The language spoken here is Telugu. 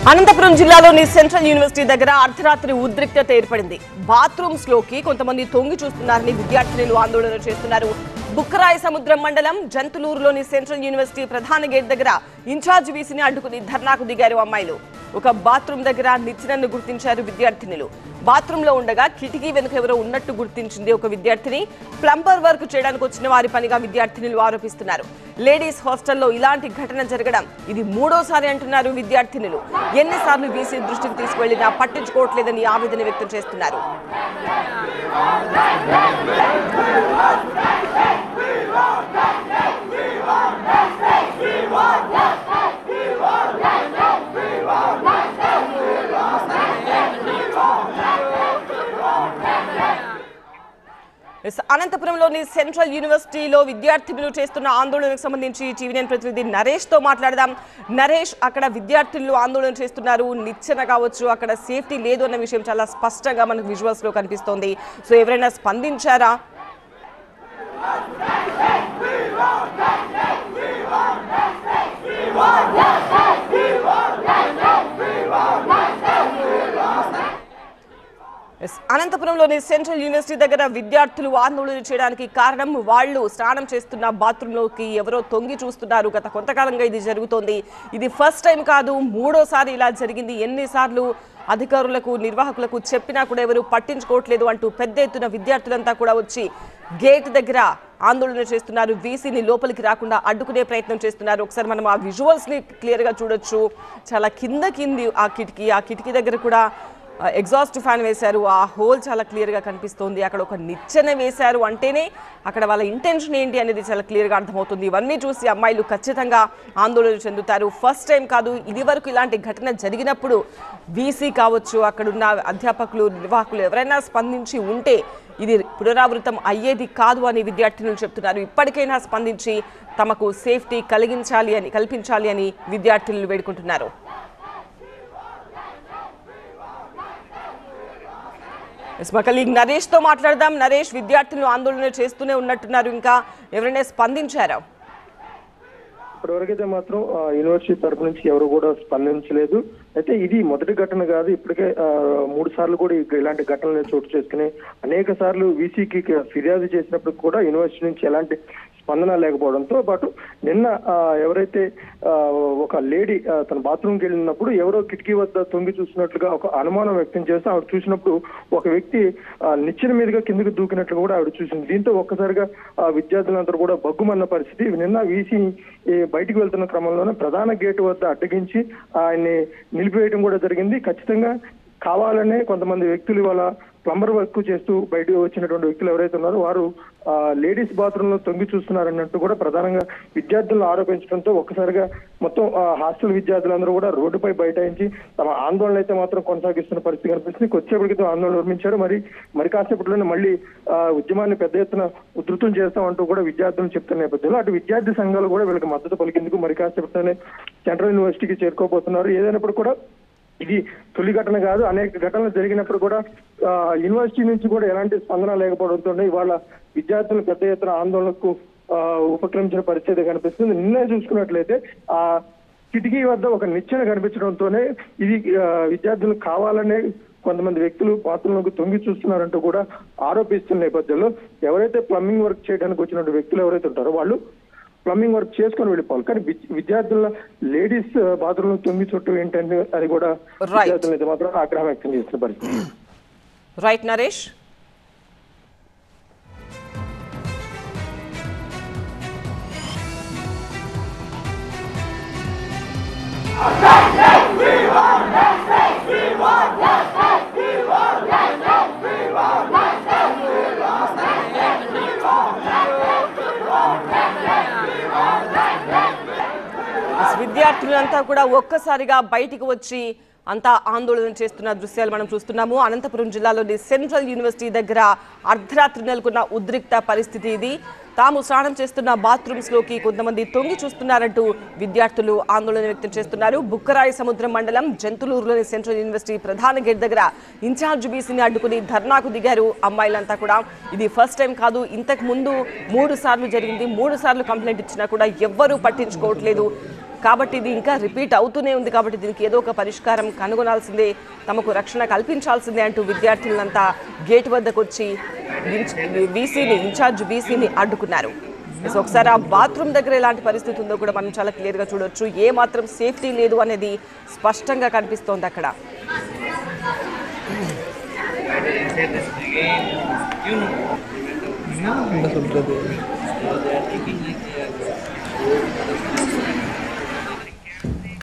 అనంతపురం జిల్లాలోని సెంట్రల్ యూనివర్సిటీ దగ్గర అర్ధరాత్రి ఉద్రిక్తత ఏర్పడింది. బాత్రూమ్స్ లోకి కొంతమంది తొంగి చూస్తున్నారని విద్యార్థినులు ఆందోళన చేస్తున్నారు. బుక్కరాయ సముద్రం మండలం జంతులూరులోని సెంట్రల్ యూనివర్సిటీ ప్రధాన గేట్ దగ్గర ఇన్ఛార్జ్ వీసీని అడ్డుకుని ధర్నాకు దిగారు అమ్మాయిలు. ఒక బాత్రూమ్ దగ్గర నిచ్చెనను గుర్తించారు విద్యార్థినులు. బాత్రూమ్ లో ఉండగా కిటికీ వెనుక ఎవరో ఉన్నట్టు గుర్తించింది ఒక విద్యార్థిని. ప్లంబర్ వర్క్ చేయడానికి వచ్చిన వారి పనిగా విద్యార్థినులు ఆరోపిస్తున్నారు. లేడీస్ హాస్టల్లో ఇలాంటి ఘటన జరగడం ఇది మూడోసారి అంటున్నారు విద్యార్థినులు. ఎన్నిసార్లు వీసీ దృష్టికి తీసుకువెళ్లినా పట్టించుకోవట్లేదని ఆవేదన వ్యక్తం చేస్తున్నారు. అనంతపురంలోని సెంట్రల్ యూనివర్సిటీలో విద్యార్థులు చేస్తున్న ఆందోళనకు సంబంధించి టీవీ9 ప్రతినిధి నరేష్ తో మాట్లాడదాం. నరేష్, అక్కడ విద్యార్థులు ఆందోళన చేస్తున్నారు. నిచ్చెన కావచ్చు, అక్కడ సేఫ్టీ లేదు అన్న విషయం చాలా స్పష్టంగా మనకు విజువల్స్ లో కనిపిస్తోంది. సో ఎవరైనా స్పందించారా? అనంతపురంలోని సెంట్రల్ యూనివర్సిటీ దగ్గర విద్యార్థులు ఆందోళన చేయడానికి కారణం వాళ్ళు స్నానం చేస్తున్న బాత్రూంలోకి ఎవరో తొంగి చూస్తున్నారు. గత కొంతకాలంగా ఇది జరుగుతోంది. ఇది ఫస్ట్ టైం కాదు, మూడోసారి ఇలా జరిగింది. ఎన్నిసార్లు అధికారులకు నిర్వాహకులకు చెప్పినా కూడా ఎవరు పట్టించుకోవట్లేదు అంటూ పెద్ద ఎత్తున విద్యార్థులంతా కూడా వచ్చి గేట్ దగ్గర ఆందోళన చేస్తున్నారు. వీసీని లోపలికి రాకుండా అడ్డుకునే ప్రయత్నం చేస్తున్నారు. ఒకసారి మనం ఆ విజువల్స్ ని క్లియర్ గా చూడొచ్చు. చాలా కింది ఆ కిటికీ దగ్గర కూడా ఎగ్జాస్ట్ ఫ్యాన్ వేశారు. ఆ హోల్ చాలా క్లియర్గా కనిపిస్తోంది. అక్కడ ఒక నిచ్చెన వేశారు అంటేనే అక్కడ వాళ్ళ ఇంటెన్షన్ ఏంటి అనేది చాలా క్లియర్గా అర్థమవుతుంది. ఇవన్నీ చూసి అమ్మాయిలు ఖచ్చితంగా ఆందోళన చెందుతారు. ఫస్ట్ టైం కాదు, ఇది వరకు ఇలాంటి ఘటన జరిగినప్పుడు వీసీ కావచ్చు, అక్కడున్న అధ్యాపకులు నిర్వాహకులు ఎవరైనా స్పందించి ఉంటే ఇది పునరావృతం అయ్యేది కాదు అని విద్యార్థినులు చెప్తున్నారు. ఇప్పటికైనా స్పందించి తమకు సేఫ్టీ కల్పించాలి అని విద్యార్థినులు వేడుకుంటున్నారు. మా కలీగ్ నరేష్ తో మాట్లాడదాం. నరేష్, విద్యార్థులు ఆందోళన చేస్తూనే ఉన్నట్టున్నారు. ఇంకా ఎవరైనా స్పందించారా? ఇప్పటివరకైతే మాత్రం యూనివర్సిటీ తరఫు నుంచి ఎవరు కూడా స్పందించలేదు. అయితే ఇది మొదటి ఘటన కాదు, ఇప్పటికే 3 సార్లు కూడా ఇలాంటి ఘటనలు చోటు చేసుకుని అనేక సార్లు వీసీకి ఫిర్యాదు చేసినప్పుడు కూడా యూనివర్సిటీ నుంచి ఎలాంటి స్పందన లేకపోవడంతో పాటు నిన్న ఎవరైతే ఒక లేడీ తన బాత్రూమ్కి వెళ్ళినప్పుడు ఎవరో కిటికీ వద్ద తొంగి చూసినట్లుగా ఒక అనుమానం వ్యక్తం చేస్తే ఆవిడ చూసినప్పుడు ఒక వ్యక్తి నిచ్చెన మీదుగా కిందకు దూకినట్లు కూడా ఆవిడ చూసింది. దీంతో ఒక్కసారిగా విద్యార్థులందరూ కూడా బగ్గుమన్న పరిస్థితి. నిన్న వీసీ బయటికి వెళ్తున్న క్రమంలోనే ప్రధాన గేటు వద్ద అడ్డగించి ఆయన్ని నిలిపివేయడం కూడా జరిగింది. ఖచ్చితంగా కావాలనే కొంతమంది వ్యక్తులు వాళ్ళ ప్లంబర్ వర్క్ చేస్తూ బయటకు వచ్చినటువంటి వ్యక్తులు ఎవరైతే ఉన్నారో వారు లేడీస్ బాత్రూమ్ లో తొంగి చూస్తున్నారన్నట్టు కూడా ప్రధానంగా విద్యార్థులను ఆరోపించడంతో ఒక్కసారిగా మొత్తం హాస్టల్ విద్యార్థులందరూ కూడా రోడ్డుపై బైఠాయించి తమ ఆందోళన అయితే మాత్రం కొనసాగిస్తున్న పరిస్థితి కనిపిస్తుంది. కొద్దిసేపటికి ఆందోళన నిర్మించారు. మరి కాసేపట్లోనే మళ్ళీ ఉద్యమాన్ని పెద్ద ఎత్తున ఉధృతం చేస్తామంటూ కూడా విద్యార్థులు చెప్తున్న నేపథ్యంలో అటు విద్యార్థి సంఘాలు కూడా వీళ్ళకి మద్దతు పలికేందుకు మరి కాసేపట్లోనే సెంట్రల్ యూనివర్సిటీకి చేరుకోబోతున్నారు. ఏదైనప్పుడు కూడా ఇది తొలి ఘటన కాదు, అనేక ఘటనలు జరిగినప్పుడు కూడా యూనివర్సిటీ నుంచి కూడా ఎలాంటి స్పందన లేకపోవడంతో ఇవాళ విద్యార్థులు పెద్ద ఎత్తున ఆందోళనకు ఉపక్రమించిన పరిస్థితి కనిపిస్తుంది. నిన్నే చూసుకున్నట్లయితే ఆ కిటికీ వద్ద ఒక నిచ్చెన కనిపించడంతోనే ఇది విద్యార్థులు కావాలనే కొంతమంది వ్యక్తులు బాత్రూంలోకి తొంగి చూస్తున్నారంటూ కూడా ఆరోపిస్తున్న నేపథ్యంలో ఎవరైతే ప్లంబింగ్ వర్క్ చేయడానికి వచ్చిన వ్యక్తులు ఎవరైతే ఉంటారో వాళ్ళు ప్లంబింగ్ వర్క్ చేసుకొని వెళ్ళిపోవాలి. కానీ విద్యార్థుల లేడీస్ బాత్రూమ్ లో తొంగి చుట్టూ ఏంటంటే అది కూడా విద్యార్థులు అయితే మాత్రం ఆగ్రహం వ్యక్తం చేస్తున్న పరిస్థితి. రైట్ నరేష్. విద్యార్థులంతా కూడా ఒక్కసారిగా బయటికి వచ్చి అంతా ఆందోళన చేస్తున్న దృశ్యాలు మనం చూస్తున్నాము. అనంతపురం జిల్లాలోని సెంట్రల్ యూనివర్సిటీ దగ్గర అర్ధరాత్రి నెలకొన్న ఉద్రిక్త పరిస్థితి ఇది. తాము స్నానం చేస్తున్న బాత్రూమ్స్ లోకి కొంతమంది తొంగి చూస్తున్నారంటూ విద్యార్థులు ఆందోళన వ్యక్తం చేస్తున్నారు. బుక్కరాయ సముద్రం మండలం జంతులూరులోని సెంట్రల్ యూనివర్సిటీ ప్రధాన గేట్ దగ్గర ఇన్ఛార్జ్ వీసీని అడ్డుకుని ధర్నాకు దిగారు అమ్మాయిలంతా కూడా. ఇది ఫస్ట్ టైం కాదు, ఇంతకు ముందు 3 సార్లు జరిగింది. 3 సార్లు కంప్లైంట్ ఇచ్చినా కూడా ఎవ్వరూ పట్టించుకోవట్లేదు. కాబట్టి ఇది ఇంకా రిపీట్ అవుతూనే ఉంది కాబట్టి దీనికి ఏదో ఒక పరిష్కారం కనుగొనాల్సిందే, తమకు రక్షణ కల్పించాల్సిందే అంటూ విద్యార్థులంతా గేట్ వద్దకు వచ్చి ఇన్ఛార్జ్ వీసీని అడ్డుకున్నారు. సో ఒకసారి ఆ బాత్రూమ్ దగ్గర ఎలాంటి పరిస్థితి ఉందో కూడా మనం చాలా క్లియర్గా చూడొచ్చు. ఏ మాత్రం సేఫ్టీ లేదు అనేది స్పష్టంగా కనిపిస్తోంది అక్కడ. No, no, no, no, no, no, no, no, no, no, no,